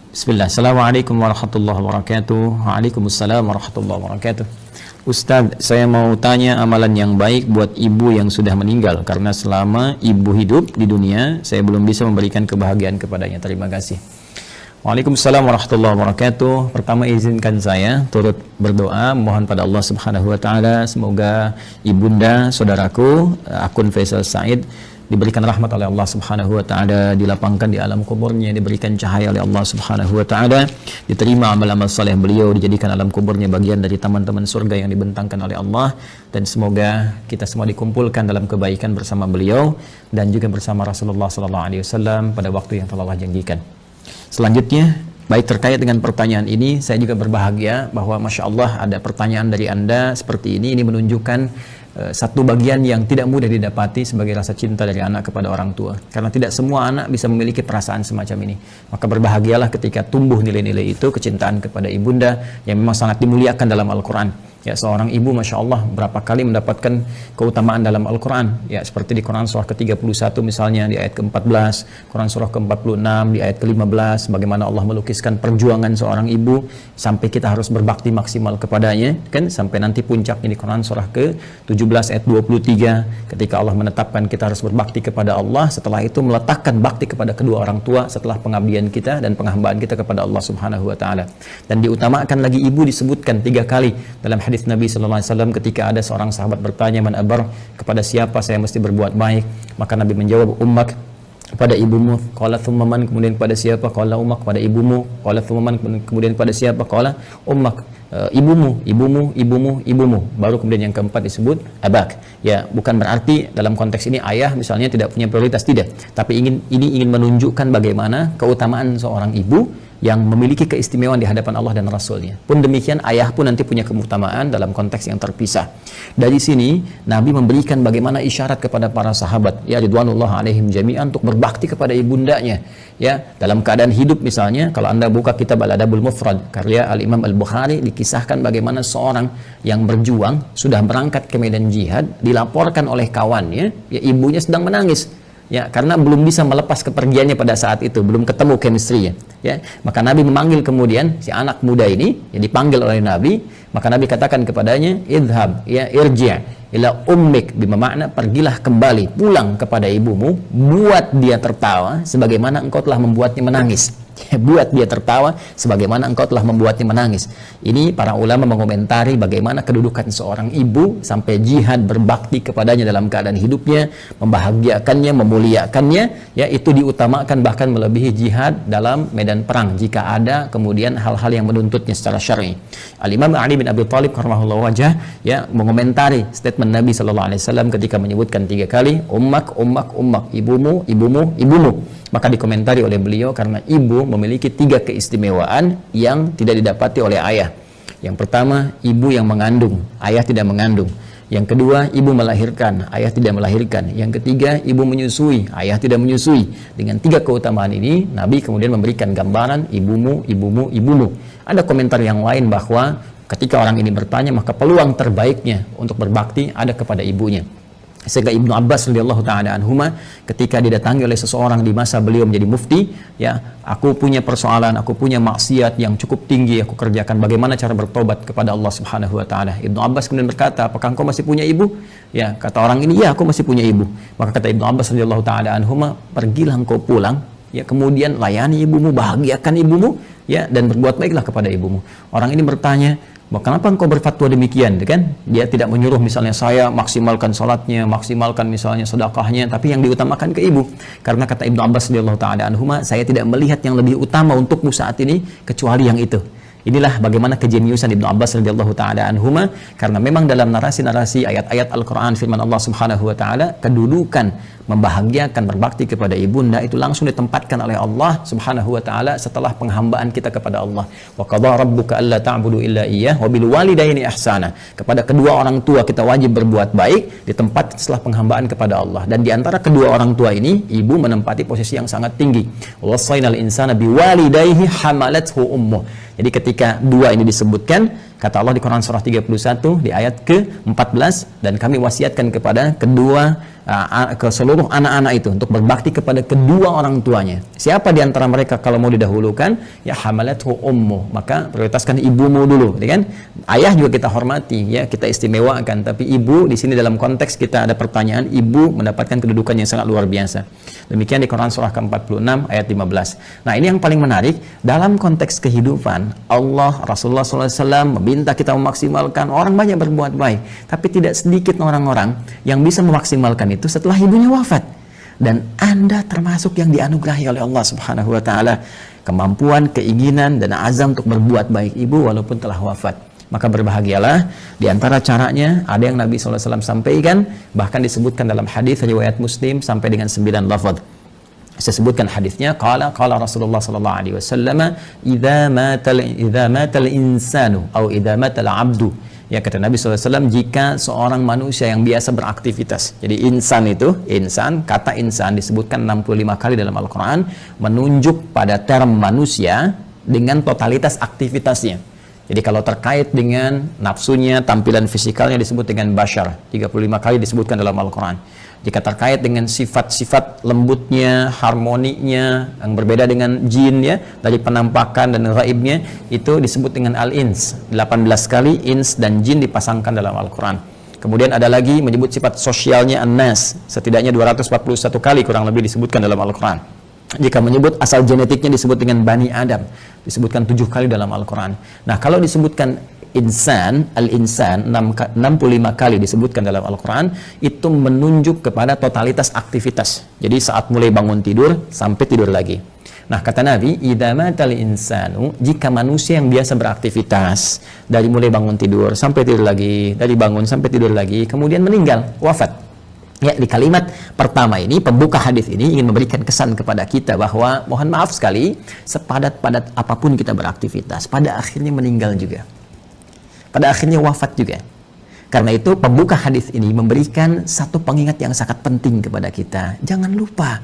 Bismillah. Assalamualaikum warahmatullahi wabarakatuh. Waalaikumsalam warahmatullahi wabarakatuh. Ustadz, saya mau tanya amalan yang baik buat ibu yang sudah meninggal, karena selama ibu hidup di dunia saya belum bisa memberikan kebahagiaan kepadanya. Terima kasih. Waalaikumsalam warahmatullahi wabarakatuh. Pertama izinkan saya turut berdoa mohon pada Allah Subhanahu wa taala semoga ibunda saudaraku akun Faisal Said diberikan rahmat oleh Allah Subhanahu wa taala, dilapangkan di alam kuburnya, diberikan cahaya oleh Allah Subhanahu wa taala, diterima amal-amal saleh beliau, dijadikan alam kuburnya bagian dari taman-taman surga yang dibentangkan oleh Allah, dan semoga kita semua dikumpulkan dalam kebaikan bersama beliau dan juga bersama Rasulullah sallallahu alaihi wasallam pada waktu yang telah Allah janjikan. Selanjutnya, baik terkait dengan pertanyaan ini, saya juga berbahagia bahwa Masya Allah ada pertanyaan dari Anda seperti ini menunjukkan satu bagian yang tidak mudah didapati sebagai rasa cinta dari anak kepada orang tua, karena tidak semua anak bisa memiliki perasaan semacam ini. Maka berbahagialah ketika tumbuh nilai-nilai itu, kecintaan kepada ibunda yang memang sangat dimuliakan dalam Al-Quran. Ya, seorang ibu Masya Allah berapa kali mendapatkan keutamaan dalam Al-Quran, ya, seperti di Quran surah ke-31 misalnya di ayat ke-14, Quran surah ke-46 di ayat ke-15, bagaimana Allah melukiskan perjuangan seorang ibu sampai kita harus berbakti maksimal kepadanya, kan, sampai nanti puncaknya di Quran surah ke-17 ayat 23 ketika Allah menetapkan kita harus berbakti kepada Allah, setelah itu meletakkan bakti kepada kedua orang tua setelah pengabdian kita dan penghambaan kita kepada Allah Subhanahu wa taala. Dan diutamakan lagi ibu disebutkan 3 kali dalam hadis Nabi sallallahu alaihi wasallam ketika ada seorang sahabat bertanya, man abar, kepada siapa saya mesti berbuat baik? Maka Nabi menjawab, ummak, kepada ibumu. Qala thumma man, kemudian kepada siapa? Qala ummak, kepada ibumu. Qala thumma man, kemudian kepada siapa? Qala ummak, ibumu. Baru kemudian yang keempat disebut abak. Ya, bukan berarti dalam konteks ini ayah misalnya tidak punya prioritas, tidak, tapi ini ingin menunjukkan bagaimana keutamaan seorang ibu yang memiliki keistimewaan di hadapan Allah dan Rasulnya. Pun demikian ayah pun nanti punya keutamaan dalam konteks yang terpisah. Dari sini Nabi memberikan bagaimana isyarat kepada para sahabat, ya ridwanullah alaihim jami'an, untuk berbakti kepada ibundanya. Ya, dalam keadaan hidup misalnya, kalau Anda buka kitab Al-Adabul Mufrad karya Al-Imam Al-Bukhari, dikisahkan bagaimana seorang yang berjuang sudah berangkat ke medan jihad, dilaporkan oleh kawannya, ya ibunya sedang menangis. Ya, karena belum bisa melepas kepergiannya pada saat itu, belum ketemu chemistry-nya. Ya, maka Nabi memanggil kemudian si anak muda ini, ya dipanggil oleh Nabi, maka Nabi katakan kepadanya, idhab, ya irji' ila ummik, bermakna pergilah kembali, pulang kepada ibumu, buat dia tertawa sebagaimana engkau telah membuatnya menangis. Buat dia tertawa sebagaimana engkau telah membuatnya menangis. Ini para ulama mengomentari bagaimana kedudukan seorang ibu sampai jihad berbakti kepadanya dalam keadaan hidupnya, membahagiakannya, memuliakannya, ya itu diutamakan bahkan melebihi jihad dalam medan perang jika ada kemudian hal-hal yang menuntutnya secara syar'i. Al-Imam Ali bin Abi Thalib karramallahu wajhah, ya, mengomentari statement Nabi sallallahu alaihi wasallam ketika menyebutkan 3 kali ummak, ibumu. Maka dikomentari oleh beliau, karena ibu memiliki 3 keistimewaan yang tidak didapati oleh ayah. Yang pertama, ibu yang mengandung, ayah tidak mengandung. Yang kedua, ibu melahirkan, ayah tidak melahirkan. Yang ketiga, ibu menyusui, ayah tidak menyusui. Dengan 3 keutamaan ini, Nabi kemudian memberikan gambaran ibumu. Ada komentar yang lain bahwa ketika orang ini bertanya, maka peluang terbaiknya untuk berbakti ada kepada ibunya. Sehingga Ibnu Abbas radhiyallahu ta'ala anhuma ketika didatangi oleh seseorang di masa beliau menjadi mufti, ya, aku punya persoalan, aku punya maksiat yang cukup tinggi aku kerjakan, bagaimana cara bertobat kepada Allah Subhanahu wa taala? Ibnu Abbas kemudian berkata, apakah engkau masih punya ibu? Ya, kata orang ini, ya aku masih punya ibu. Maka kata Ibnu Abbas radhiyallahu ta'ala anhuma, pergilah engkau pulang, ya, kemudian layani ibumu, bahagiakan ibumu, ya, dan berbuat baiklah kepada ibumu. Orang ini bertanya, kenapa engkau berfatwa demikian, kan? Dia tidak menyuruh misalnya saya maksimalkan salatnya, maksimalkan misalnya sedekahnya, tapi yang diutamakan ke ibu. Karena kata Ibnu Abbas radhiyallahu taala anhuma, saya tidak melihat yang lebih utama untukmu saat ini kecuali yang itu. Inilah bagaimana kejeniusan Ibnu Abbas radhiyallahu taala anhuma, karena memang dalam narasi-narasi ayat-ayat Al-Qur'an firman Allah Subhanahu wa taala, kedudukan membahagiakan berbakti kepada ibunda itu langsung ditempatkan oleh Allah Subhanahu wa taala setelah penghambaan kita kepada Allah. Wa qadha rabbuka alla ta'budu illa iyyah wa bil walidaini ihsana. Kepada kedua orang tua kita wajib berbuat baik di tempat setelah penghambaan kepada Allah. Dan di antara kedua orang tua ini, ibu menempati posisi yang sangat tinggi. Wasainal insana biwalidayhi hamalathu ummuh. Jadi ketika 2 ini disebutkan, Kata Allah di Quran surah 31 di ayat ke-14, dan kami wasiatkan kepada ke seluruh anak-anak itu untuk berbakti kepada kedua orang tuanya. Siapa di antara mereka kalau mau didahulukan? Ya hamalathu ummu, maka prioritaskan ibumu dulu, ya kan? Ayah juga kita hormati, ya, kita istimewakan, tapi ibu di sini dalam konteks kita ada pertanyaan, ibu mendapatkan kedudukan yang sangat luar biasa. Demikian di Quran surah ke-46 ayat 15. Nah, ini yang paling menarik dalam konteks kehidupan. Allah, Rasulullah SAW meminta kita memaksimalkan, orang banyak berbuat baik, tapi tidak sedikit orang-orang yang bisa memaksimalkan itu setelah ibunya wafat. Dan Anda termasuk yang dianugerahi oleh Allah Subhanahu wa taala kemampuan, keinginan dan azam untuk berbuat baik ibu walaupun telah wafat. Maka berbahagialah. Di antara caranya ada yang Nabi SAW sampaikan, bahkan disebutkan dalam hadis riwayat Muslim sampai dengan 9 lafaz. Saya sebutkan hadisnya, qala Rasulullah sallallahu alaihi wasallam, idza matal insanu atau idza matal abdu. Ya, kata Nabi SAW, jika seorang manusia yang biasa beraktivitas. Jadi insan itu, kata insan disebutkan 65 kali dalam Al-Quran, menunjuk pada term manusia dengan totalitas aktivitasnya. Jadi kalau terkait dengan nafsunya, tampilan fisikalnya disebut dengan bashar, 35 kali disebutkan dalam Al-Quran. Jika terkait dengan sifat-sifat lembutnya, harmoninya, yang berbeda dengan jin, ya, dari penampakan dan gaibnya, itu disebut dengan al-ins. 18 kali ins dan jin dipasangkan dalam Al-Quran. Kemudian ada lagi menyebut sifat sosialnya an-nas, setidaknya 241 kali kurang lebih disebutkan dalam Al-Quran. Jika menyebut asal genetiknya disebut dengan Bani Adam, disebutkan 7 kali dalam Al-Quran. Nah, kalau disebutkan insan, al-insan 65 kali disebutkan dalam Al-Quran, itu menunjuk kepada totalitas aktivitas. Jadi saat mulai bangun tidur sampai tidur lagi. Nah, kata Nabi, idza matal insanu, jika manusia yang biasa beraktivitas dari mulai bangun tidur sampai tidur lagi, dari bangun sampai tidur lagi, kemudian meninggal, wafat. Ya, di kalimat pertama ini, pembuka hadis ini ingin memberikan kesan kepada kita bahwa mohon maaf sekali, sepadat-padat apapun kita beraktivitas, pada akhirnya meninggal juga. Pada akhirnya wafat juga. Karena itu pembuka hadis ini memberikan satu pengingat yang sangat penting kepada kita. Jangan lupa,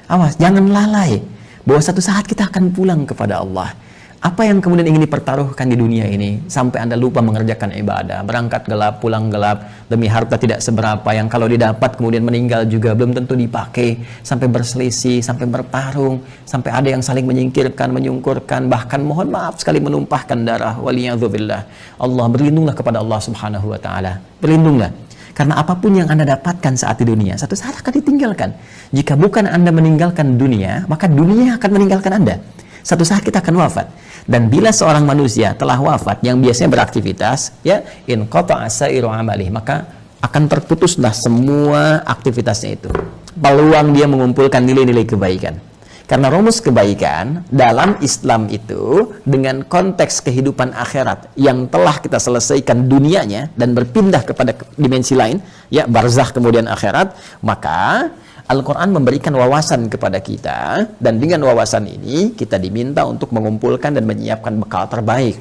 awas, jangan lalai bahwa satu saat kita akan pulang kepada Allah. Apa yang kemudian ingin dipertaruhkan di dunia ini sampai Anda lupa mengerjakan ibadah, berangkat gelap, pulang gelap, demi harta tidak seberapa yang kalau didapat kemudian meninggal juga belum tentu dipakai, sampai berselisih, sampai bertarung, sampai ada yang saling menyingkirkan, menyungkurkan, bahkan mohon maaf sekali menumpahkan darah. Waliyadzubillah. Allah, berlindunglah kepada Allah Subhanahu wa taala. Berlindunglah. Karena apapun yang Anda dapatkan saat di dunia, satu saat akan ditinggalkan. Jika bukan Anda meninggalkan dunia, maka dunia akan meninggalkan Anda. Satu saat kita akan wafat. Dan bila seorang manusia telah wafat yang biasanya beraktivitas, ya, in qata'a sa'iru amalih, maka akan terputuslah semua aktivitasnya itu. Peluang dia mengumpulkan nilai-nilai kebaikan. Karena rumus kebaikan dalam Islam itu dengan konteks kehidupan akhirat yang telah kita selesaikan dunianya dan berpindah kepada dimensi lain, ya, barzakh kemudian akhirat, maka Al-Quran memberikan wawasan kepada kita, dan dengan wawasan ini kita diminta untuk mengumpulkan dan menyiapkan bekal terbaik.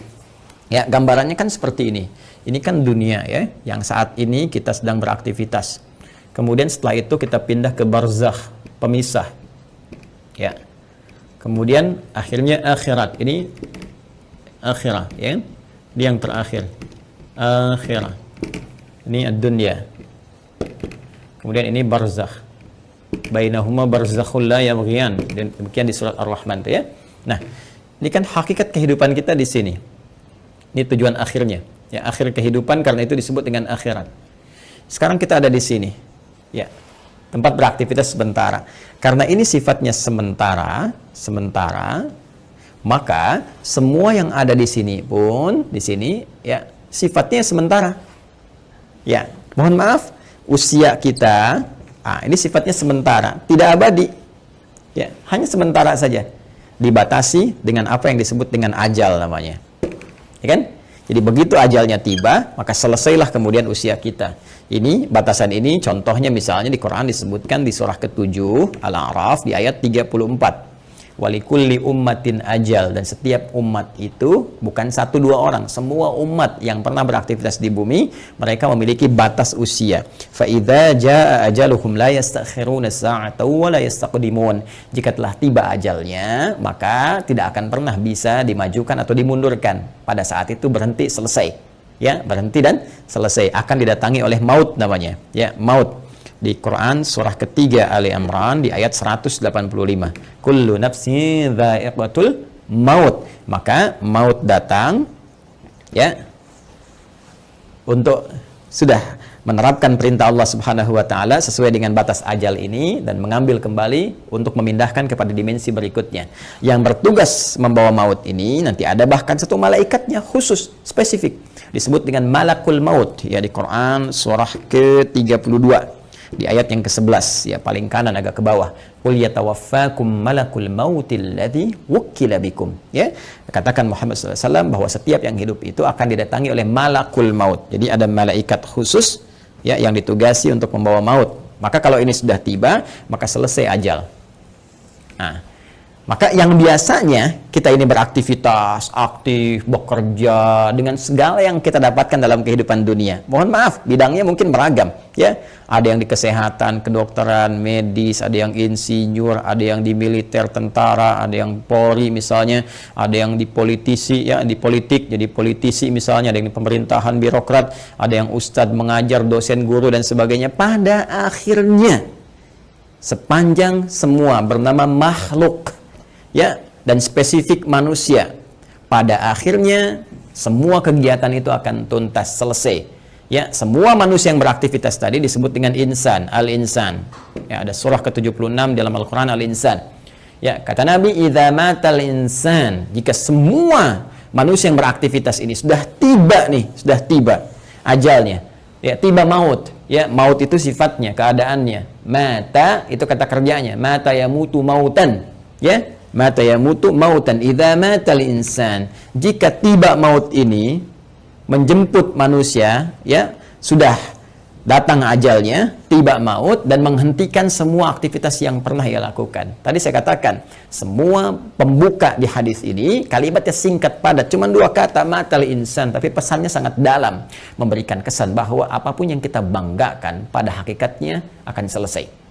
Ya, gambarannya kan seperti ini. Ini kan dunia, ya, yang saat ini kita sedang beraktivitas. Kemudian setelah itu kita pindah ke barzakh, pemisah. Ya. Kemudian akhirnya akhirat. Ini akhirat, ya. Ini yang terakhir. Akhirat. Ini ad-dunya. Kemudian ini barzakh. Bainahuma barzakhul la yabghiyan. Demikian di surat Ar-Rahman, ya. Nah, ini kan hakikat kehidupan kita di sini. Ini tujuan akhirnya, ya, akhir kehidupan, karena itu disebut dengan akhirat. Sekarang kita ada di sini, ya, tempat beraktivitas sementara. Karena ini sifatnya sementara, maka semua yang ada di sini pun di sini, ya, sifatnya sementara. Ya, mohon maaf, usia kita, ini sifatnya sementara, tidak abadi, ya, hanya sementara saja, dibatasi dengan apa yang disebut dengan ajal namanya, ya kan? Jadi begitu ajalnya tiba, maka selesailah kemudian usia kita. Ini batasan ini, contohnya misalnya di Quran disebutkan di surah ke-7 Al-A'raf di ayat 34. walikulli ummatin ajal, dan setiap umat itu bukan satu dua orang, semua umat yang pernah beraktivitas di bumi mereka memiliki batas usia. Fa idza jaa ajaluhum la yastakhiruna sa'atan wa la yastaqdimun. Jika telah tiba ajalnya, maka tidak akan pernah bisa dimajukan atau dimundurkan. Pada saat itu berhenti, selesai. Ya, berhenti dan selesai. Akan didatangi oleh maut namanya. Ya, maut. Di Quran surah ketiga Ali Imran di ayat 185. Kullu nafsin dha'iqatul maut. Maka maut datang ya untuk sudah menerapkan perintah Allah Subhanahu wa taala sesuai dengan batas ajal ini dan mengambil kembali untuk memindahkan kepada dimensi berikutnya. Yang bertugas membawa maut ini nanti ada bahkan satu malaikatnya khusus spesifik disebut dengan malakul maut ya di Quran surah ke-32. Di ayat yang ke-11 ya paling kanan agak ke bawah, qul yatawaffakum malakul mautil ladzi wukkila bikum, ya katakan Muhammad SAW bahwa setiap yang hidup itu akan didatangi oleh malakul maut. Jadi ada malaikat khusus ya yang ditugasi untuk membawa maut. Maka kalau ini sudah tiba maka selesai ajal. Nah, maka yang biasanya kita ini beraktivitas, aktif, bekerja dengan segala yang kita dapatkan dalam kehidupan dunia. Mohon maaf, bidangnya mungkin beragam, ya. Ada yang di kesehatan, kedokteran, medis, ada yang insinyur, ada yang di militer, tentara, ada yang Polri misalnya, ada yang di politisi, ya, di politik, jadi politisi misalnya, ada yang di pemerintahan, birokrat, ada yang ustadz, mengajar, dosen, guru dan sebagainya. Pada akhirnya sepanjang semua bernama makhluk ya dan spesifik manusia, pada akhirnya semua kegiatan itu akan tuntas selesai ya. Semua manusia yang beraktivitas tadi disebut dengan insan, al-insan ya, ada surah ke-76 dalam Al-Quran, al-insan ya. Kata Nabi, idza matal insan, jika semua manusia yang beraktivitas ini sudah tiba nih, sudah tiba ajalnya ya, tiba maut ya. Maut itu sifatnya, keadaannya. Mata itu kata kerjanya, mata yamutu mautan ya, mata yamutu mautan. Idza matal insan, jika tiba maut ini menjemput manusia ya, sudah datang ajalnya, tiba maut dan menghentikan semua aktivitas yang pernah ia lakukan. Tadi saya katakan semua pembuka di hadis ini kalimatnya singkat padat, cuma 2 kata, matal insan, tapi pesannya sangat dalam, memberikan kesan bahwa apapun yang kita banggakan pada hakikatnya akan selesai.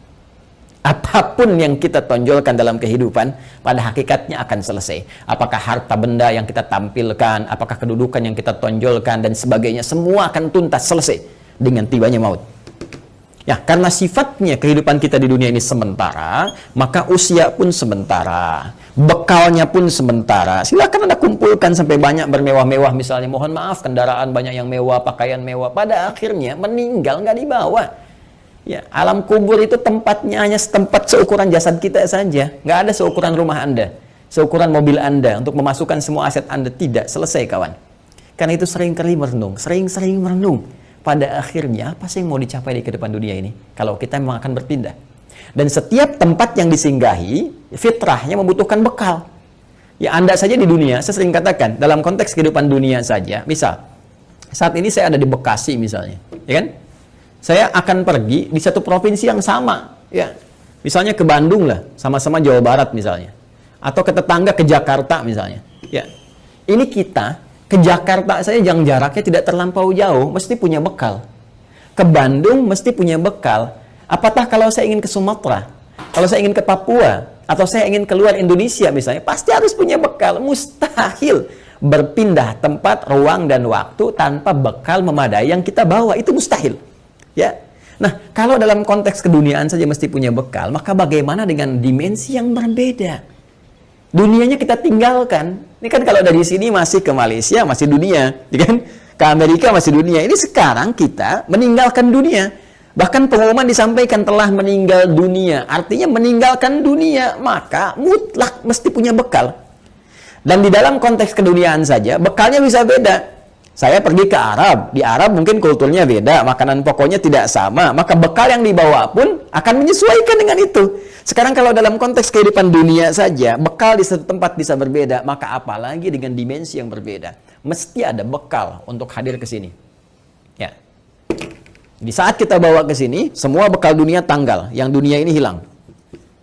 Apapun yang kita tonjolkan dalam kehidupan pada hakikatnya akan selesai. Apakah harta benda yang kita tampilkan, apakah kedudukan yang kita tonjolkan dan sebagainya, semua akan tuntas selesai dengan tibanya maut. Ya, karena sifatnya kehidupan kita di dunia ini sementara, maka usia pun sementara, bekalnya pun sementara. Silakan Anda kumpulkan sampai banyak bermewah-mewah misalnya, mohon maaf kendaraan banyak yang mewah, pakaian mewah, pada akhirnya meninggal nggak dibawa. Ya, alam kubur itu tempatnya hanya setempat seukuran jasad kita saja. Nggak ada seukuran rumah Anda, seukuran mobil Anda untuk memasukkan semua aset Anda. Tidak selesai, kawan. Karena itu sering-kali merenung, sering-sering merenung. Pada akhirnya, apa sih yang mau dicapai di kehidupan dunia ini? Kalau kita memang akan berpindah. Dan setiap tempat yang disinggahi, fitrahnya membutuhkan bekal. Ya, Anda saja di dunia, saya sering katakan, dalam konteks kehidupan dunia saja, misal, saat ini saya ada di Bekasi misalnya, ya kan? Saya akan pergi di satu provinsi yang sama, ya. Misalnya ke Bandung lah, sama-sama Jawa Barat misalnya. Atau ke tetangga ke Jakarta misalnya. Ya. Ini kita ke Jakarta saja yang jaraknya tidak terlampau jauh, mesti punya bekal. Ke Bandung mesti punya bekal. Apatah kalau saya ingin ke Sumatera, kalau saya ingin ke Papua, atau saya ingin keluar Indonesia misalnya, pasti harus punya bekal. Mustahil berpindah tempat, ruang, dan waktu tanpa bekal memadai yang kita bawa. Itu mustahil. Ya. Nah, kalau dalam konteks keduniaan saja mesti punya bekal, maka bagaimana dengan dimensi yang berbeda? Dunianya kita tinggalkan. Ini kan kalau dari sini masih ke Malaysia, masih dunia, ya kan? Ke Amerika masih dunia. Ini sekarang kita meninggalkan dunia. Bahkan pengumuman disampaikan telah meninggal dunia. Artinya meninggalkan dunia, maka mutlak mesti punya bekal. Dan di dalam konteks keduniaan saja, bekalnya bisa beda. Saya pergi ke Arab, di Arab mungkin kulturnya beda, makanan pokoknya tidak sama, maka bekal yang dibawa pun akan menyesuaikan dengan itu. Sekarang kalau dalam konteks kehidupan dunia saja, bekal di satu tempat bisa berbeda, maka apalagi dengan dimensi yang berbeda. Mesti ada bekal untuk hadir ke sini. Ya. Di saat kita bawa ke sini, semua bekal dunia tanggal, yang dunia ini hilang.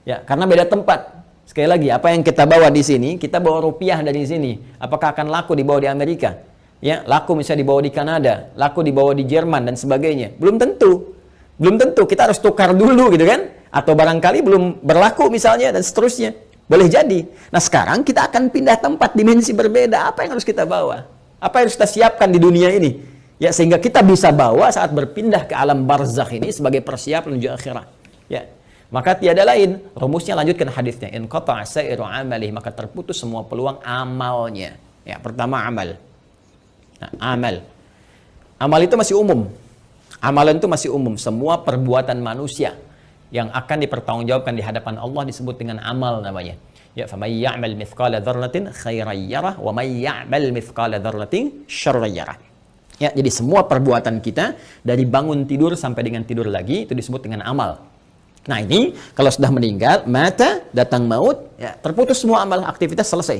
Ya, karena beda tempat. Sekali lagi, apa yang kita bawa di sini, kita bawa rupiah dari sini. Apakah akan laku dibawa di Amerika? Ya, laku misalnya dibawa di Kanada, laku dibawa di Jerman dan sebagainya. Belum tentu. Belum tentu, kita harus tukar dulu gitu kan? Atau barangkali belum berlaku misalnya dan seterusnya. Boleh jadi. Nah, sekarang kita akan pindah tempat, dimensi berbeda. Apa yang harus kita bawa? Apa yang harus kita siapkan di dunia ini? Ya, sehingga kita bisa bawa saat berpindah ke alam barzakh ini sebagai persiapan menuju akhirat. Ya. Maka tiada lain, rumusnya lanjutkan hadisnya. In qata'a sa'iru amalih, maka terputus semua peluang amalnya. Ya, pertama amal. Nah, amal. Amal itu masih umum. Amalan itu masih umum. Semua perbuatan manusia yang akan dipertanggungjawabkan di hadapan Allah disebut dengan amal namanya. Ya, faman ya'mal mithqala dzarratin khairan yarah wa man ya'mal mithqala dzarratin syarran yarah. Ya, jadi semua perbuatan kita dari bangun tidur sampai dengan tidur lagi itu disebut dengan amal. Nah, ini kalau sudah meninggal, mata, datang maut, ya, terputus semua amal, aktivitas selesai.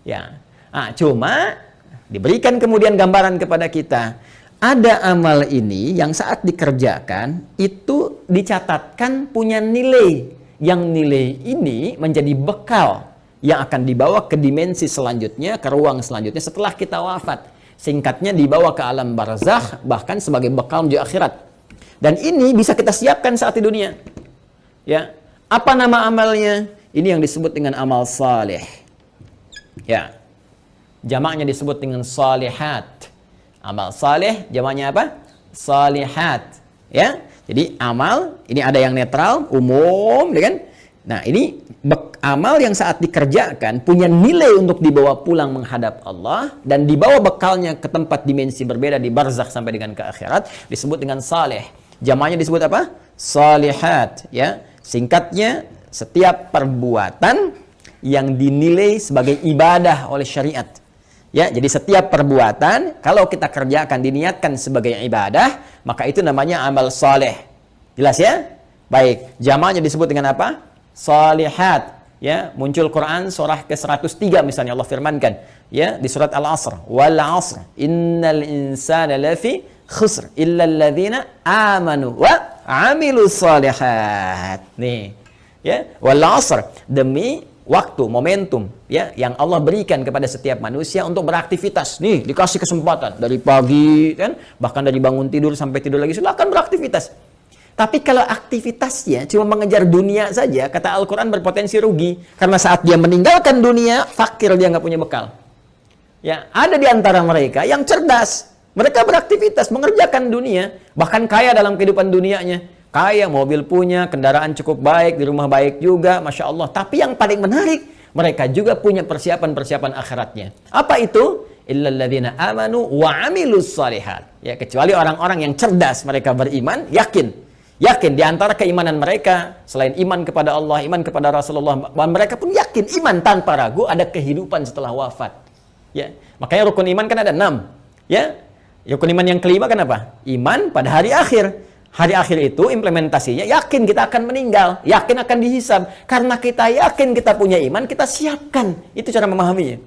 Ya. Nah, cuma diberikan kemudian gambaran kepada kita. Ada amal ini yang saat dikerjakan itu dicatatkan punya nilai. Yang nilai ini menjadi bekal yang akan dibawa ke dimensi selanjutnya, ke ruang selanjutnya setelah kita wafat. Singkatnya dibawa ke alam barzakh, bahkan sebagai bekal menuju akhirat. Dan ini bisa kita siapkan saat di dunia. Ya, apa nama amalnya? Ini yang disebut dengan amal saleh. Ya, jamaknya disebut dengan salihat. Amal saleh, jamaknya apa? Salihat. Ya, jadi amal ini ada yang netral, umum, ya kan? Nah, ini amal yang saat dikerjakan punya nilai untuk dibawa pulang menghadap Allah dan dibawa bekalnya ke tempat dimensi berbeda di barzakh sampai dengan ke akhirat disebut dengan saleh. Jamaknya disebut apa? Salihat. Ya. Singkatnya, setiap perbuatan yang dinilai sebagai ibadah oleh syariat. Ya, jadi setiap perbuatan kalau kita kerjakan diniatkan sebagai ibadah, maka itu namanya amal saleh. Jelas ya? Baik, jamaknya disebut dengan apa? Salihat. Ya, muncul Quran surah ke-103 misalnya Allah firmankan, ya, di surat Al-Asr, wal 'asr innal insana lafi khusr illa alladzina amanu wa 'amilus shalihat. Nih, ya, wal 'asr, demi waktu, momentum, ya, yang Allah berikan kepada setiap manusia untuk beraktivitas. Nih, dikasih kesempatan dari pagi kan, bahkan dari bangun tidur sampai tidur lagi silakan beraktivitas. Tapi kalau aktivitasnya cuma mengejar dunia saja, kata Al-Quran berpotensi rugi. Karena saat dia meninggalkan dunia, fakir, dia nggak punya bekal. Ya, ada di antara mereka yang cerdas. Mereka beraktivitas, mengerjakan dunia. Bahkan kaya dalam kehidupan dunianya. Kaya, mobil punya, kendaraan cukup baik, di rumah baik juga, Masya Allah. Tapi yang paling menarik, mereka juga punya persiapan-persiapan akhiratnya. Apa itu? Illalladzina amanu wa amilus shalihat. Ya, kecuali orang-orang yang cerdas, mereka beriman, yakin di antara keimanan mereka selain iman kepada Allah, iman kepada Rasulullah, mereka pun yakin iman tanpa ragu ada kehidupan setelah wafat. Ya, makanya rukun iman kan ada 6. Ya, rukun iman yang kelima kan apa? Iman pada hari akhir. Hari akhir itu implementasinya yakin kita akan meninggal, yakin akan dihisab. Karena kita yakin kita punya iman, kita siapkan. Itu cara memahaminya.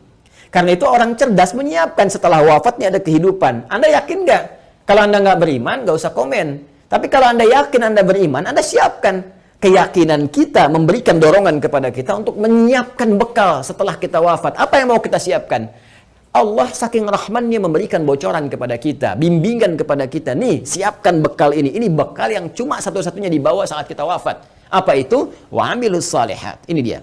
Karena itu orang cerdas menyiapkan setelah wafatnya ada kehidupan. Anda yakin nggak? Kalau Anda nggak beriman, nggak usah komen. Tapi kalau Anda yakin Anda beriman, Anda siapkan. Keyakinan kita memberikan dorongan kepada kita untuk menyiapkan bekal setelah kita wafat. Apa yang mau kita siapkan? Allah saking rahmannya memberikan bocoran kepada kita, bimbingan kepada kita. Nih, siapkan bekal ini. Ini bekal yang cuma satu-satunya dibawa saat kita wafat. Apa itu? Wa amilus shalihat. Ini dia.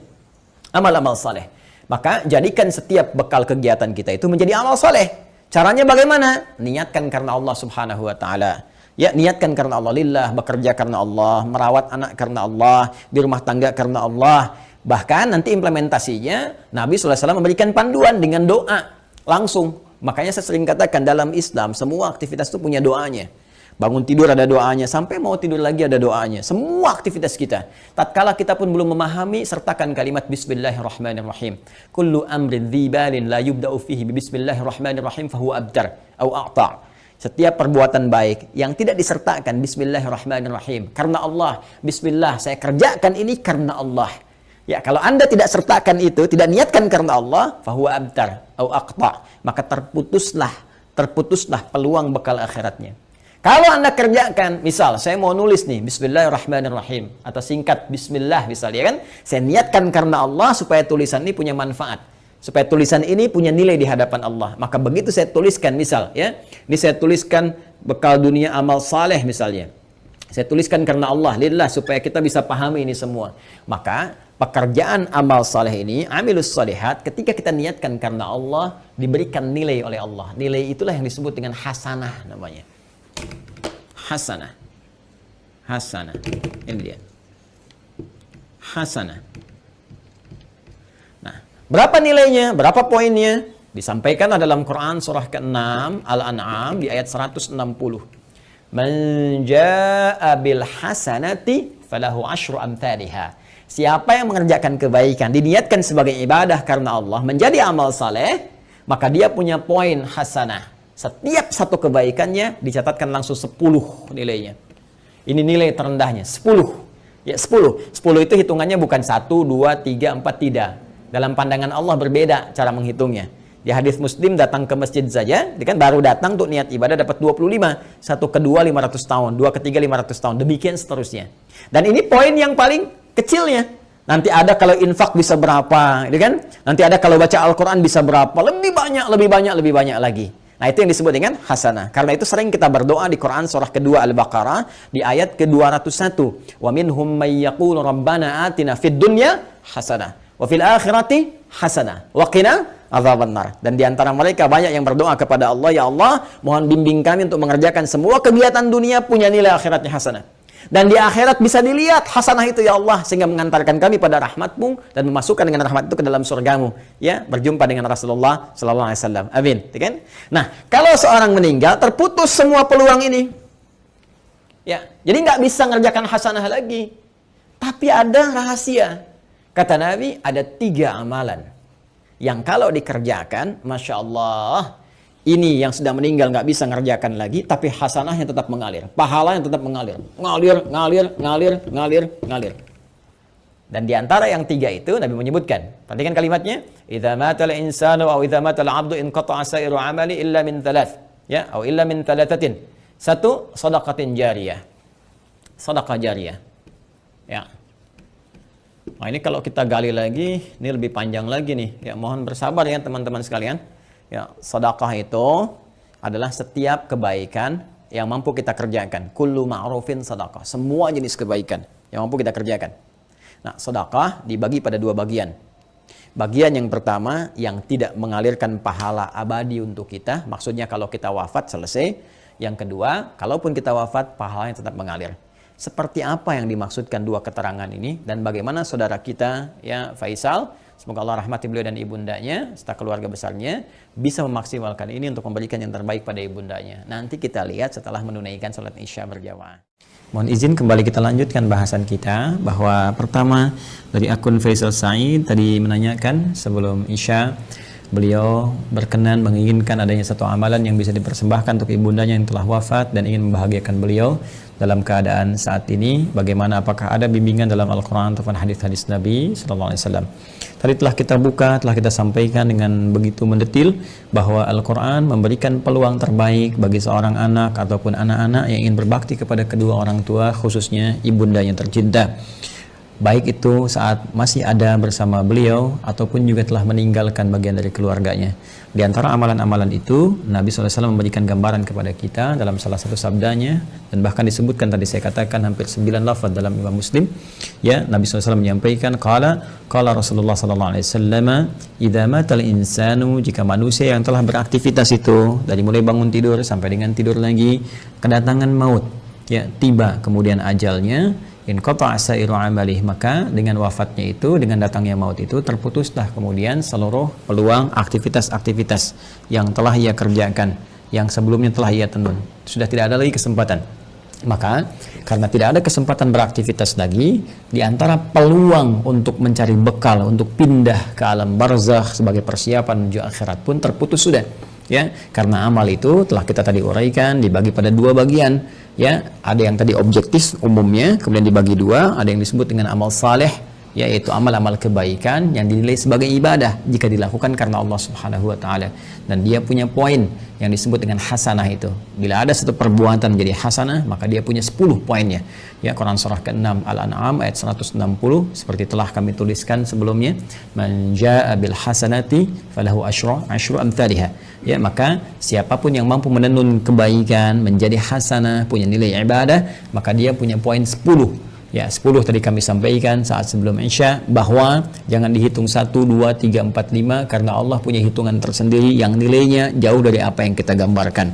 Amal-amal saleh. Maka jadikan setiap bekal kegiatan kita itu menjadi amal saleh. Caranya bagaimana? Niatkan karena Allah Subhanahu wa taala. Ya, niatkan karena Allah lillah, bekerja karena Allah, merawat anak karena Allah, di rumah tangga karena Allah. Bahkan nanti implementasinya Nabi SAW memberikan panduan dengan doa langsung. Makanya saya sering katakan dalam Islam semua aktivitas itu punya doanya. Bangun tidur ada doanya, sampai mau tidur lagi ada doanya. Semua aktivitas kita. Tatkala kita pun belum memahami, sertakan kalimat Bismillahirrahmanirrahim. Kullu amrin dzibalin la yubda'u fihi Bismillahirrahmanirrahim fahuwa abtar au a'ta'. Setiap perbuatan baik yang tidak disertakan Bismillahirrahmanirrahim karena Allah, Bismillah saya kerjakan ini karena Allah. Ya, kalau Anda tidak sertakan itu, tidak niatkan karena Allah, fahuwa abtar au aqta, maka terputuslah peluang bekal akhiratnya. Kalau Anda kerjakan, misal saya mau nulis nih Bismillahirrahmanirrahim atau singkat Bismillah misalnya kan, saya niatkan karena Allah supaya tulisan ini punya manfaat, supaya tulisan ini punya nilai di hadapan Allah. Maka begitu saya tuliskan misal ya, ini saya tuliskan bekal dunia amal saleh misalnya. Saya tuliskan karena Allah, lillah, supaya kita bisa pahami ini semua. Maka pekerjaan amal saleh ini, amilus salihat, ketika kita niatkan karena Allah, diberikan nilai oleh Allah. Nilai itulah yang disebut dengan hasanah namanya. Hasanah. Hasanah. Ini dia. Hasanah. Nah, berapa nilainya? Berapa poinnya? Disampaikan dalam Quran surah ke-6 Al-An'am di ayat 160. Man jaa'a bil hasanati falahu asyru amthaliha. Siapa yang mengerjakan kebaikan, diniatkan sebagai ibadah karena Allah, menjadi amal saleh, maka dia punya poin hasanah. Setiap satu kebaikannya dicatatkan langsung 10 nilainya. Ini nilai terendahnya, 10. Ya, 10. 10 itu hitungannya bukan 1, 2, 3, 4, tidak. Dalam pandangan Allah berbeda cara menghitungnya. Di hadis Muslim datang ke masjid saja, dia kan baru datang untuk niat ibadah dapat 25. Satu kedua 500 tahun, dua ketiga 500 tahun, demikian seterusnya. Dan ini poin yang paling kecilnya. Nanti ada kalau infak bisa berapa, gitu kan? Nanti ada kalau baca Al-Quran bisa berapa, lebih banyak, lebih banyak, lebih banyak lagi. Nah, itu yang disebut dengan hasanah. Karena itu sering kita berdoa di Quran surah kedua Al-Baqarah di ayat ke-201. Wa minhum may yaqulu rabbana atina fid dunya hasanah wa fil akhirati hasanah wa qina adzabannar. Dan di antara mereka banyak yang berdoa kepada Allah, ya Allah, mohon bimbing kami untuk mengerjakan semua kegiatan dunia punya nilai akhiratnya hasanah. Dan di akhirat bisa dilihat hasanah itu ya Allah, sehingga mengantarkan kami pada rahmat-Mu dan memasukkan dengan rahmat itu ke dalam surga-Mu, ya, berjumpa dengan Rasulullah sallallahu alaihi wasallam. Amin, kan? Nah, kalau seorang meninggal terputus semua peluang ini. Ya, jadi nggak bisa ngerjakan hasanah lagi. Tapi ada rahasia. Kata Nabi, ada 3 amalan yang kalau dikerjakan, Masya Allah, ini yang sudah meninggal nggak bisa ngerjakan lagi, tapi hasanahnya tetap mengalir, pahalanya tetap mengalir, ngalir. Dan di antara yang 3 itu Nabi menyebutkan, perhatikan kalimatnya, idza matal insanu aw idza matal 'abdu in qata'a sa'iru 'amali illa min 3, ya, atau illa min 3. 1, shadaqatin jariyah. Sedekah jariyah. Ya. Nah, ini kalau kita gali lagi, ini lebih panjang lagi nih. Ya, mohon bersabar ya teman-teman sekalian. Ya, sedekah itu adalah setiap kebaikan yang mampu kita kerjakan. Kullu ma'rufin sedekah. Semua jenis kebaikan yang mampu kita kerjakan. Nah, sedekah dibagi pada 2 bagian. Bagian yang pertama yang tidak mengalirkan pahala abadi untuk kita. Maksudnya kalau kita wafat selesai. Yang kedua, kalaupun kita wafat, pahalanya tetap mengalir. Seperti apa yang dimaksudkan 2 keterangan ini dan bagaimana saudara kita ya Faisal, semoga Allah rahmati beliau dan ibundanya serta keluarga besarnya bisa memaksimalkan ini untuk memberikan yang terbaik pada ibundanya. Nanti kita lihat setelah menunaikan salat Isya berjamaah. Mohon izin kembali kita lanjutkan bahasan kita, bahwa pertama dari akun Faisal Said tadi menanyakan sebelum Isya, beliau berkenan menginginkan adanya satu amalan yang bisa dipersembahkan untuk ibundanya yang telah wafat dan ingin membahagiakan beliau dalam keadaan saat ini. Bagaimana, apakah ada bimbingan dalam Al-Quran ataupun hadis-hadis Nabi Sallallahu Alaihi Wasallam? Tadi telah kita buka, telah kita sampaikan dengan begitu mendetil bahwa Al-Quran memberikan peluang terbaik bagi seorang anak ataupun anak-anak yang ingin berbakti kepada kedua orang tua, khususnya ibundanya tercinta. Baik itu saat masih ada bersama beliau ataupun juga telah meninggalkan bagian dari keluarganya. Di antara amalan-amalan itu, Nabi SAW memberikan gambaran kepada kita dalam salah satu sabdanya, dan bahkan disebutkan tadi saya katakan hampir 9 lafaz dalam Imam Muslim. Ya, Nabi SAW menyampaikan, qala Rasulullah SAW, idza matal insanu, jika manusia yang telah beraktivitas itu dari mulai bangun tidur sampai dengan tidur lagi, kedatangan maut, ya, tiba kemudian ajalnya, in qata'a sa'iru amalih, maka dengan wafatnya itu, dengan datangnya maut itu, terputuslah kemudian seluruh peluang aktivitas-aktivitas yang telah ia kerjakan, yang sebelumnya telah ia tenun. Sudah tidak ada lagi kesempatan. Maka karena tidak ada kesempatan beraktivitas lagi, di antara peluang untuk mencari bekal untuk pindah ke alam barzakh sebagai persiapan menuju akhirat pun terputus sudah. Ya, karena amal itu telah kita tadi uraikan dibagi pada 2 bagian. Ya, ada yang tadi objektif umumnya, kemudian dibagi 2, ada yang disebut dengan amal saleh, yaitu amal-amal kebaikan yang dinilai sebagai ibadah jika dilakukan karena Allah Subhanahu wa taala. Dan dia punya poin yang disebut dengan hasanah itu. Bila ada satu perbuatan menjadi hasanah, maka dia punya 10 poinnya. Ya, Quran surah ke-6 Al-An'am ayat 160 seperti telah kami tuliskan sebelumnya, man jaa'a bil hasanati falahu asyru amsalihha. Ya, maka siapapun yang mampu menenun kebaikan menjadi hasanah, punya nilai ibadah, maka dia punya poin 10. Ya, 10 tadi kami sampaikan saat sebelum Isya, bahwa jangan dihitung 1, 2, 3, 4, 5 karena Allah punya hitungan tersendiri yang nilainya jauh dari apa yang kita gambarkan.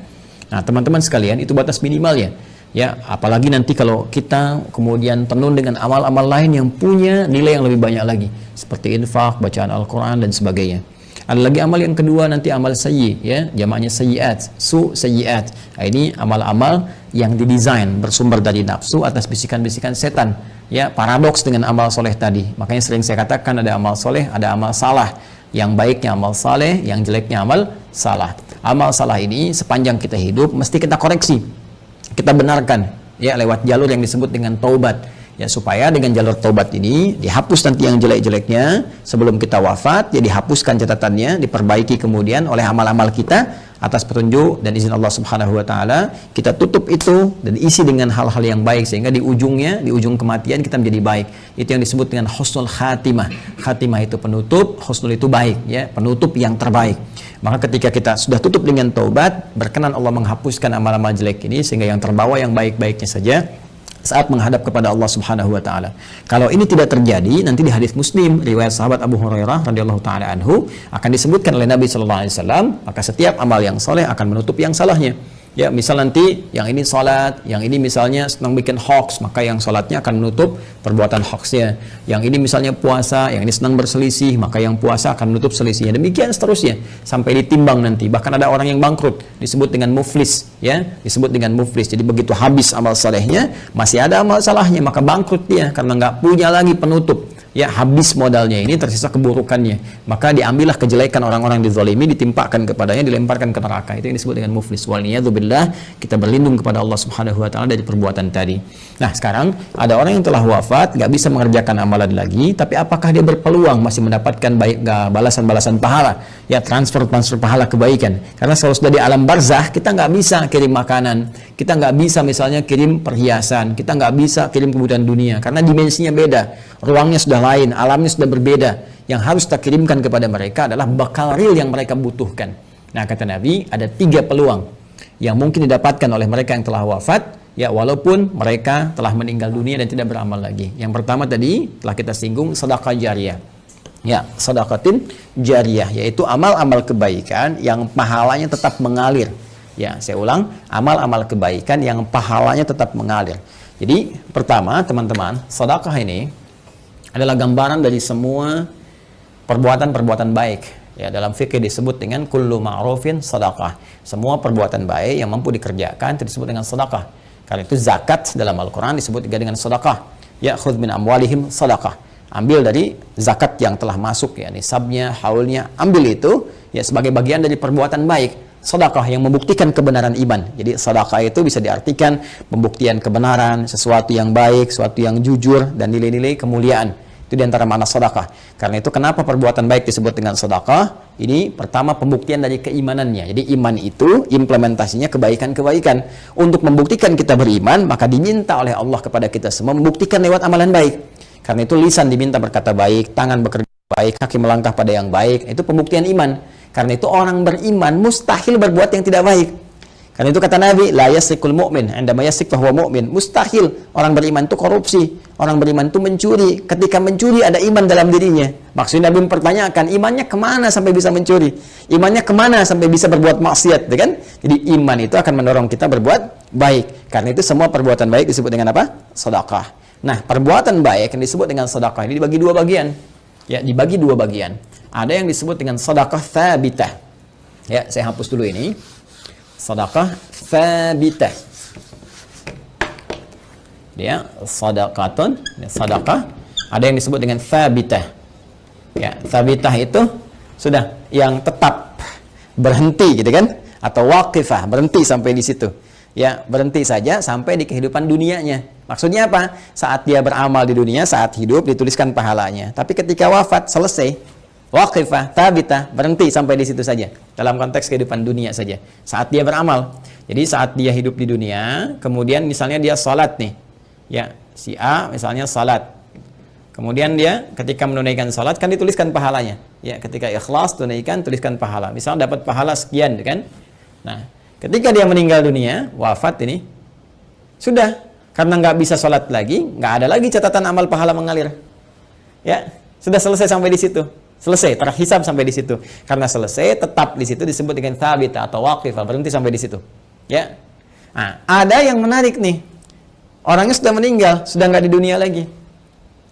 Nah, teman-teman sekalian, itu batas minimalnya. Ya, apalagi nanti kalau kita kemudian tenun dengan amal-amal lain yang punya nilai yang lebih banyak lagi, seperti infak, bacaan Al-Quran dan sebagainya. Ada lagi amal yang kedua, nanti amal sayyi, ya, jamaknya sayyiat, sayyiat. Nah, ini amal-amal yang didesain bersumber dari nafsu atas bisikan-bisikan setan. Ya, paradoks dengan amal soleh tadi. Makanya sering saya katakan ada amal soleh, ada amal salah. Yang baiknya amal saleh, yang jeleknya amal salah. Amal salah ini sepanjang kita hidup mesti kita koreksi, kita benarkan, ya, lewat jalur yang disebut dengan taubat. Ya, supaya dengan jalur taubat ini dihapus nanti yang jelek-jeleknya sebelum kita wafat, ya dihapuskan catatannya, diperbaiki kemudian oleh amal-amal kita atas petunjuk dan izin Allah Subhanahu wa taala. Kita tutup itu dan isi dengan hal-hal yang baik sehingga di ujungnya, di ujung kematian kita menjadi baik. Itu yang disebut dengan husnul khatimah. Khatimah itu penutup, husnul itu baik, ya, penutup yang terbaik. Maka ketika kita sudah tutup dengan taubat, berkenan Allah menghapuskan amal-amal jelek ini sehingga yang terbawa yang baik-baiknya saja saat menghadap kepada Allah Subhanahu wa taala. Kalau ini tidak terjadi, nanti di hadis Muslim riwayat sahabat Abu Hurairah radhiyallahu taala anhu akan disebutkan oleh Nabi sallallahu alaihi wasallam, maka setiap amal yang soleh akan menutup yang salahnya. Ya, misal nanti yang ini salat, yang ini misalnya senang bikin hoax, maka yang salatnya akan menutup perbuatan hoaxnya. Yang ini misalnya puasa, yang ini senang berselisih, maka yang puasa akan menutup selisihnya. Demikian seterusnya sampai ditimbang nanti. Bahkan ada orang yang bangkrut disebut dengan muflis, ya, disebut dengan muflis. Jadi begitu habis amal salehnya, masih ada amal salahnya, maka bangkrut dia karena nggak punya lagi penutup. Ya, habis modalnya ini, tersisa keburukannya, maka diambillah kejelekan orang-orang dizalimi, ditimpakan kepadanya, dilemparkan ke neraka. Itu yang disebut dengan muflis. Waliyadzubillah, kita berlindung kepada Allah Subhanahu wa taala dari perbuatan tadi. Nah, sekarang ada orang yang telah wafat, gak bisa mengerjakan amalan lagi, tapi apakah dia berpeluang masih mendapatkan baik balasan-balasan pahala? Ya, transfer pahala kebaikan. Karena kalau sudah di alam barzah, kita nggak bisa kirim makanan, kita nggak bisa misalnya kirim perhiasan, kita nggak bisa kirim kebutuhan dunia, karena dimensinya beda, ruangnya sudah lain, alamnya sudah berbeda. Yang harus kita kirimkan kepada mereka adalah bekal real yang mereka butuhkan. Nah, kata Nabi, ada 3 peluang yang mungkin didapatkan oleh mereka yang telah wafat, ya, walaupun mereka telah meninggal dunia dan tidak beramal lagi. Yang pertama tadi telah kita singgung, sedekah jariyah. Ya, sedekatin jariyah, yaitu amal-amal kebaikan yang pahalanya tetap mengalir. Ya, saya ulang, amal-amal kebaikan yang pahalanya tetap mengalir. Jadi, pertama, teman-teman, sedekah ini adalah gambaran dari semua perbuatan-perbuatan baik. Ya, dalam fikih disebut dengan kullu ma'rufin sedekah. Semua perbuatan baik yang mampu dikerjakan itu disebut dengan sedekah. Karena itu zakat dalam Al-Qur'an disebut juga dengan sedekah. Ya, khudz min amwalihim sedekah. Ambil dari zakat yang telah masuk, ya, nisabnya, haulnya, ambil itu, ya, sebagai bagian dari perbuatan baik. Sedekah yang membuktikan kebenaran iman. Jadi sedekah itu bisa diartikan pembuktian kebenaran, sesuatu yang baik, sesuatu yang jujur, dan nilai-nilai kemuliaan. Itu diantara makna sedekah. Karena itu kenapa perbuatan baik disebut dengan sedekah? Ini pertama pembuktian dari keimanannya. Jadi iman itu implementasinya kebaikan-kebaikan. Untuk membuktikan kita beriman, maka diminta oleh Allah kepada kita semua membuktikan lewat amalan baik. Karena itu lisan diminta berkata baik, tangan bekerja baik, kaki melangkah pada yang baik. Itu pembuktian iman. Karena itu orang beriman mustahil berbuat yang tidak baik. Karena itu kata Nabi, la yasrikul mu'min, indama yasrik fahuwa mu'min. Mustahil orang beriman itu korupsi, orang beriman itu mencuri. Ketika mencuri ada iman dalam dirinya. Maksudnya Nabi mempertanyakan, imannya kemana sampai bisa mencuri? Imannya kemana sampai bisa berbuat maksiat, kan? Jadi iman itu akan mendorong kita berbuat baik. Karena itu semua perbuatan baik disebut dengan apa? Sedekah. Nah, perbuatan baik yang disebut dengan sedekah ini dibagi 2 bagian. Ya, dibagi 2 bagian. Ada yang disebut dengan sedekah tsabitah. Ya, saya hapus dulu ini. Sedekah tsabitah. Ya, sedekatun, sedekah. Ada yang disebut dengan tsabitah. Ya, tsabitah itu sudah yang tetap, berhenti gitu kan? Atau waqifah, berhenti sampai di situ. Ya, berhenti saja sampai di kehidupan dunianya. Maksudnya apa? Saat dia beramal di dunia, saat hidup dituliskan pahalanya. Tapi ketika wafat selesai, waqifah, thabitah, berhenti sampai di situ saja. Dalam konteks kehidupan dunia saja. Saat dia beramal. Jadi saat dia hidup di dunia, kemudian misalnya dia salat nih. Ya, si A misalnya salat. Kemudian dia ketika menunaikan salat kan dituliskan pahalanya. Ya, ketika ikhlas tunaikan tuliskan pahala. Misal dapat pahala sekian kan. Nah, ketika dia meninggal dunia, wafat ini sudah karena nggak bisa salat lagi, nggak ada lagi catatan amal pahala mengalir. Ya, sudah selesai sampai di situ. Selesai, terhisab sampai di situ. Karena selesai, tetap di situ disebut dengan thabit atau waqifah, berhenti sampai di situ. Ya. Nah, ada yang menarik nih. Orangnya sudah meninggal, sudah nggak di dunia lagi.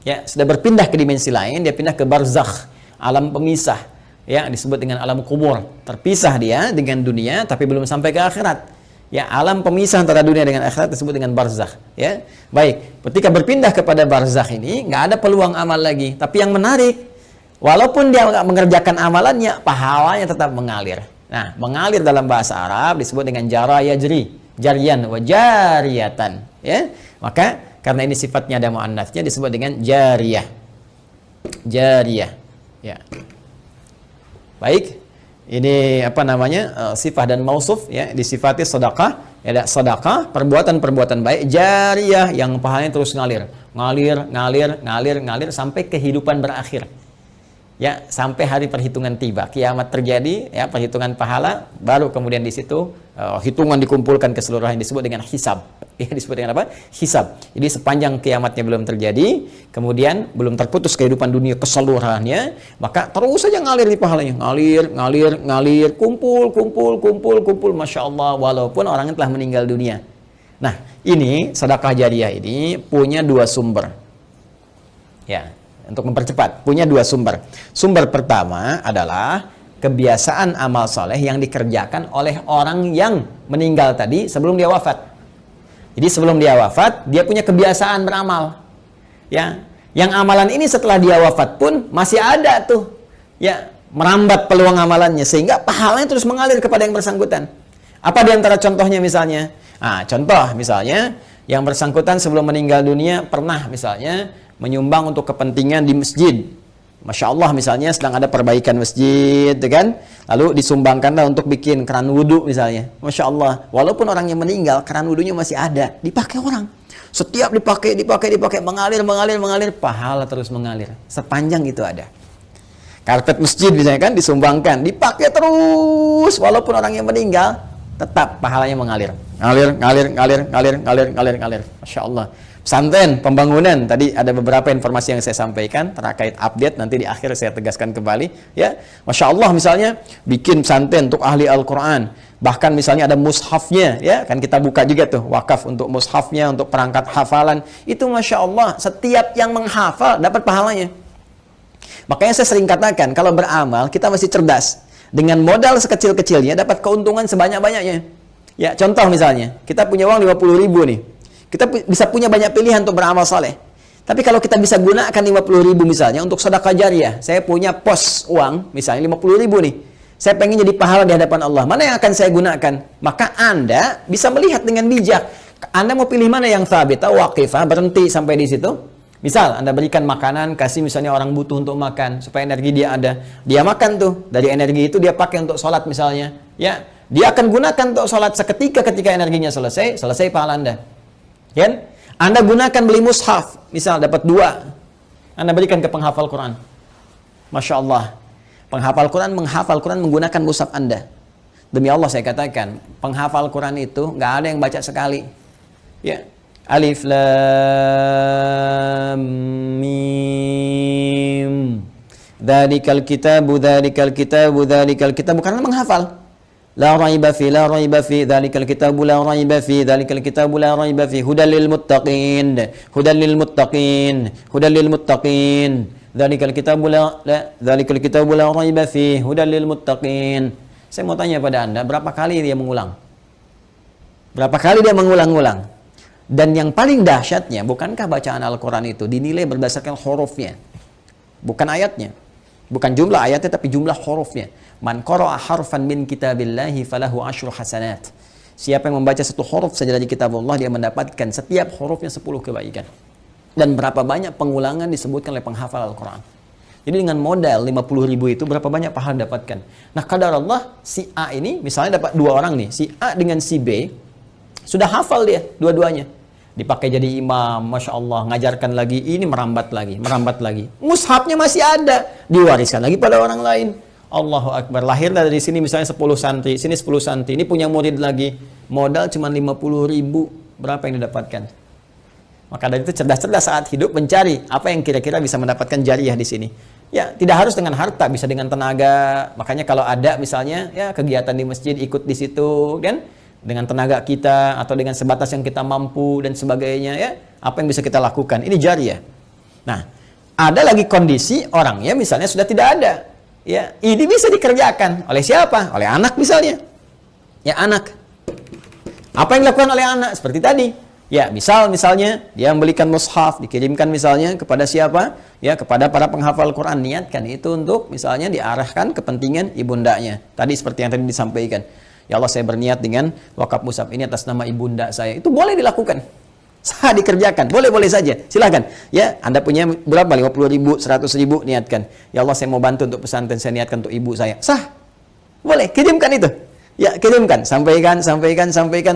Ya, sudah berpindah ke dimensi lain, dia pindah ke barzakh, alam pemisah, ya, disebut dengan alam kubur. Terpisah dia dengan dunia tapi belum sampai ke akhirat. Ya, alam pemisah antara dunia dengan akhirat disebut dengan barzakh, ya. Baik, ketika berpindah kepada barzakh ini nggak ada peluang amal lagi, tapi yang menarik, walaupun dia nggak mengerjakan amalannya, pahalanya tetap mengalir. Nah, mengalir dalam bahasa Arab disebut dengan jara yajri, jarian wa jariyatan, ya. Maka karena ini sifatnya ada muannats-nya disebut dengan jariyah. Jariyah. Ya. Baik. Ini apa namanya? Sifat dan mausuf ya, disifati sedekah, ya sedekah, perbuatan-perbuatan baik jariyah yang pahalanya terus ngalir. Ngalir sampai kehidupan berakhir. Ya, sampai hari perhitungan tiba, kiamat terjadi, ya, perhitungan pahala, baru kemudian di situ hitungan dikumpulkan keseluruhan disebut dengan hisab. Ya, disebut dengan apa? Hisab. Jadi sepanjang kiamatnya belum terjadi, kemudian belum terputus kehidupan dunia keseluruhannya, maka terus saja ngalir di pahalanya, ngalir, kumpul, masya Allah, walaupun orangnya telah meninggal dunia. Nah, ini sedekah jariyah ini punya dua sumber. Ya. Untuk mempercepat, punya dua sumber. Sumber pertama adalah kebiasaan amal soleh yang dikerjakan oleh orang yang meninggal tadi sebelum dia wafat. Jadi sebelum dia wafat, dia punya kebiasaan beramal. Ya, yang amalan ini setelah dia wafat pun masih ada tuh. Ya, merambat peluang amalannya sehingga pahalanya terus mengalir kepada yang bersangkutan. Apa di antara contohnya misalnya? Nah, contoh misalnya yang bersangkutan sebelum meninggal dunia pernah misalnya menyumbang untuk kepentingan di masjid. Masya Allah misalnya sedang ada perbaikan masjid, kan? Lalu disumbangkanlah untuk bikin keran wudhu misalnya. Masya Allah, walaupun orangnya meninggal, keran wudhunya masih ada, dipakai orang. Setiap dipakai, mengalir, pahala terus mengalir. Sepanjang itu ada. Karpet masjid misalnya kan disumbangkan, dipakai terus, walaupun orangnya meninggal, tetap pahalanya mengalir. Ngalir. Masya Allah. Pesantren, pembangunan, tadi ada beberapa informasi yang saya sampaikan terkait update, nanti di akhir saya tegaskan kembali, ya. Masya Allah misalnya, bikin pesantren untuk ahli Al-Quran, bahkan misalnya ada mushafnya, ya, kan kita buka juga tuh, wakaf untuk mushafnya, untuk perangkat hafalan, itu Masya Allah, setiap yang menghafal dapat pahalanya. Makanya saya sering katakan, kalau beramal, kita mesti cerdas, dengan modal sekecil-kecilnya, dapat keuntungan sebanyak-banyaknya. Ya, contoh misalnya, kita punya uang 50.000 nih, kita bisa punya banyak pilihan untuk beramal saleh. Tapi kalau kita bisa gunakan 50.000 misalnya untuk sedekah jariyah, saya punya pos uang misalnya 50.000 nih. Saya pengen jadi pahala di hadapan Allah. Mana yang akan saya gunakan? Maka Anda bisa melihat dengan bijak. Anda mau pilih mana yang thabit atau waqifah, berhenti sampai di situ. Misal Anda berikan makanan, kasih misalnya orang butuh untuk makan supaya energi dia ada. Dia makan tuh, dari energi itu dia pakai untuk sholat misalnya. Ya, dia akan gunakan untuk sholat seketika ketika energinya selesai pahala Anda. Ya, Anda gunakan beli mushaf, misal dapat 2, Anda berikan ke penghafal Quran. Masya Allah, penghafal Quran menghafal Quran menggunakan mushaf Anda. Demi Allah saya katakan, penghafal Quran itu nggak ada yang baca sekali. Ya, alif lam mim, dzalikal kitabu, bukan menghafal. La raiba fi, dzalikal kitabu la raiba fi, hudal lil muttaqin, dzalikal kitabu la raiba fi, hudal lil muttaqin. Saya mau tanya pada Anda, berapa kali dia mengulang? Berapa kali dia mengulang-ulang? Dan yang paling dahsyatnya, bukankah bacaan Al-Quran itu dinilai berdasarkan hurufnya? Bukan ayatnya. Bukan jumlah ayatnya, tapi jumlah hurufnya. Man qara'a harfan min kitabillahi falahu 10 hasanat. Siapa yang membaca satu huruf saja dari kitab Allah, dia mendapatkan setiap hurufnya 10 kebaikan. Dan berapa banyak pengulangan disebutkan oleh penghafal Al-Quran. Jadi dengan modal 50.000 itu berapa banyak pahala dapatkan. Nah, kadar Allah, si A ini misalnya dapat 2 orang nih, si A dengan si B sudah hafal dia dua-duanya. Dipakai jadi imam, Masya Allah, ngajarkan lagi, ini merambat lagi. Mushafnya masih ada, diwariskan lagi pada orang lain. Allahu Akbar, lahir dari sini misalnya 10 santri, sini 10 santri, ini punya murid lagi, modal cuma 50.000, berapa yang didapatkan? Maka dari itu cerdas-cerdas saat hidup mencari apa yang kira-kira bisa mendapatkan jariah di sini. Ya, tidak harus dengan harta, bisa dengan tenaga. Makanya kalau ada misalnya ya kegiatan di masjid, ikut di situ kan, dengan tenaga kita atau dengan sebatas yang kita mampu dan sebagainya ya, apa yang bisa kita lakukan. Ini jariah. Nah, ada lagi kondisi orangnya misalnya sudah tidak ada. Ya, ini bisa dikerjakan oleh siapa? Oleh anak misalnya. Ya, anak. Apa yang dilakukan oleh anak? Seperti tadi. Ya, misalnya dia membelikan mushaf, dikirimkan misalnya kepada siapa? Ya, kepada para penghafal Quran. Niatkan itu untuk misalnya diarahkan kepentingan ibundanya. Tadi seperti yang tadi disampaikan. Ya Allah, saya berniat dengan wakaf mushaf ini atas nama ibunda saya. Itu boleh dilakukan. Sah dikerjakan. Boleh-boleh saja. Silakan. Ya, Anda punya berapa? 50.000, 100.000, niatkan. Ya Allah, saya mau bantu untuk pesantren, saya niatkan untuk ibu saya. Sah. Boleh, kirimkan itu. Ya, kirimkan. Sampaikan.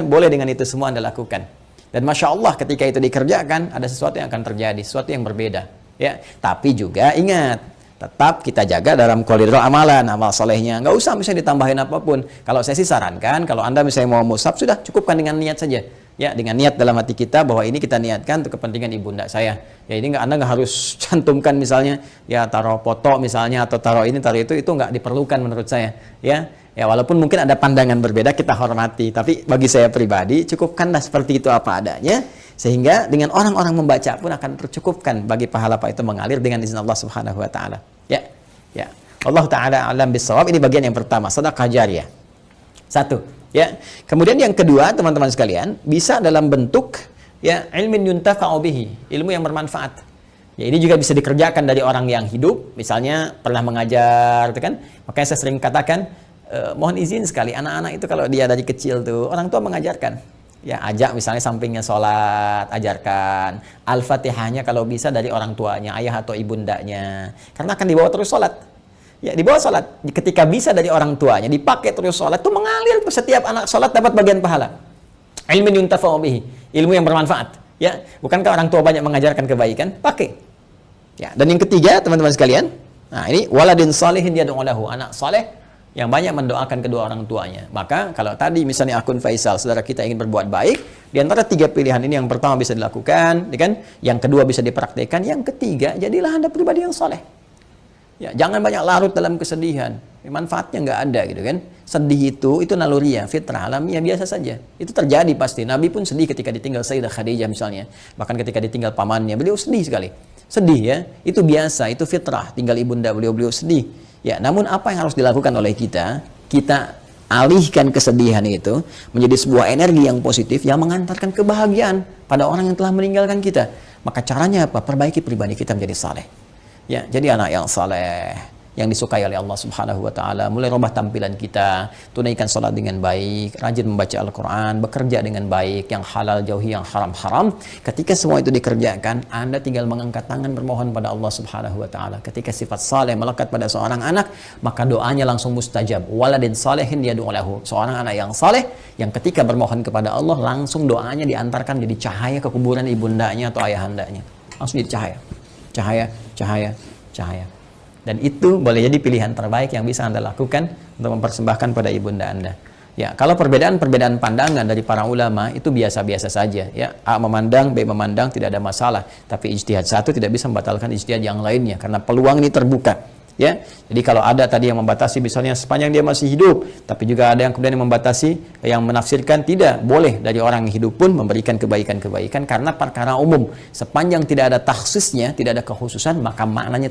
Boleh, dengan itu semua Anda lakukan. Dan Masya Allah ketika itu dikerjakan, ada sesuatu yang akan terjadi, sesuatu yang berbeda. Ya, tapi juga ingat, tetap kita jaga dalam koridor amalan, amal solehnya. Nggak usah misalnya ditambahin apapun. Kalau saya sih sarankan, kalau Anda misalnya mau mushaf, sudah cukupkan dengan niat saja. Ya, dengan niat dalam hati kita bahwa ini kita niatkan untuk kepentingan ibunda saya. Ya, ini Anda nggak harus cantumkan misalnya, ya taruh foto misalnya, atau taruh ini, taruh itu nggak diperlukan menurut saya. Ya, walaupun mungkin ada pandangan berbeda, kita hormati. Tapi bagi saya pribadi, cukupkanlah seperti itu apa adanya. Sehingga dengan orang-orang membaca pun akan tercukupkan bagi pahala apa itu mengalir dengan izin Allah Subhanahu wa Ta'ala. Ya. Allah Ta'ala alam bisawab. Ini bagian yang pertama, sedekah jariyah. Satu. Ya. Kemudian yang kedua, teman-teman sekalian, bisa dalam bentuk ya ilmin yuntafa'u bihi, ilmu yang bermanfaat. Ya, ini juga bisa dikerjakan dari orang yang hidup, misalnya pernah mengajar, itu kan. Makanya saya sering katakan, mohon izin sekali, anak-anak itu kalau dia dari kecil tuh, orang tua mengajarkan. Ya, ajak misalnya sampingnya sholat, ajarkan. Al-Fatihahnya kalau bisa dari orang tuanya, ayah atau ibundanya. Karena akan dibawa terus sholat. Ya, dibawa sholat. Ketika bisa dari orang tuanya, dipakai terus sholat, itu mengalir ke setiap anak sholat dapat bagian pahala. Ilmin yuntafa'u bihi, ilmu yang bermanfaat. Ya, bukankah orang tua banyak mengajarkan kebaikan? Pakai. Ya, dan yang ketiga, teman-teman sekalian, nah ini waladin salihin yad'u lahu, anak saleh yang banyak mendoakan kedua orang tuanya. Maka kalau tadi misalnya akun Faisal, saudara kita ingin berbuat baik, di antara 3 pilihan ini yang pertama bisa dilakukan, ya kan? Yang kedua bisa dipraktikkan, yang ketiga jadilah Anda pribadi yang saleh. Ya, jangan banyak larut dalam kesedihan. Manfaatnya nggak ada gitu kan. Sedih itu naluriah, fitrah, alamiah, biasa saja. Itu terjadi pasti. Nabi pun sedih ketika ditinggal Sayyidah Khadijah misalnya. Bahkan ketika ditinggal pamannya, beliau sedih sekali. Sedih ya, itu biasa, itu fitrah. Tinggal ibunda beliau sedih. Ya, namun apa yang harus dilakukan oleh kita? Kita alihkan kesedihan itu menjadi sebuah energi yang positif yang mengantarkan kebahagiaan pada orang yang telah meninggalkan kita. Maka caranya apa? Perbaiki pribadi kita menjadi saleh. Ya, jadi anak yang saleh, yang disukai oleh Allah Subhanahu wa Ta'ala. Mulai rubah tampilan kita, tunaikan salat dengan baik, rajin membaca Al-Quran, bekerja dengan baik, yang halal jauhi yang haram-haram. Ketika semua itu dikerjakan, Anda tinggal mengangkat tangan bermohon pada Allah Subhanahu wa Ta'ala. Ketika sifat saleh melekat pada seorang anak, maka doanya langsung mustajab. Waladin salehin yad'u lahu. Seorang anak yang saleh, yang ketika bermohon kepada Allah, langsung doanya diantarkan jadi cahaya ke kuburan ibundanya atau ayahandanya. Langsung jadi cahaya. Dan itu boleh jadi pilihan terbaik yang bisa Anda lakukan untuk mempersembahkan pada ibunda Anda. Ya, kalau perbedaan pandangan dari para ulama itu biasa-biasa saja. Ya, A memandang, B memandang, tidak ada masalah. Tapi ijtihad satu tidak bisa membatalkan ijtihad yang lainnya karena peluang ini terbuka. Ya, jadi kalau ada tadi yang membatasi misalnya sepanjang dia masih hidup, tapi juga ada yang kemudian yang membatasi, yang menafsirkan tidak boleh dari orang yang hidup pun memberikan kebaikan-kebaikan karena perkara umum. Sepanjang tidak ada takhsisnya, tidak ada kekhususan, maka maknanya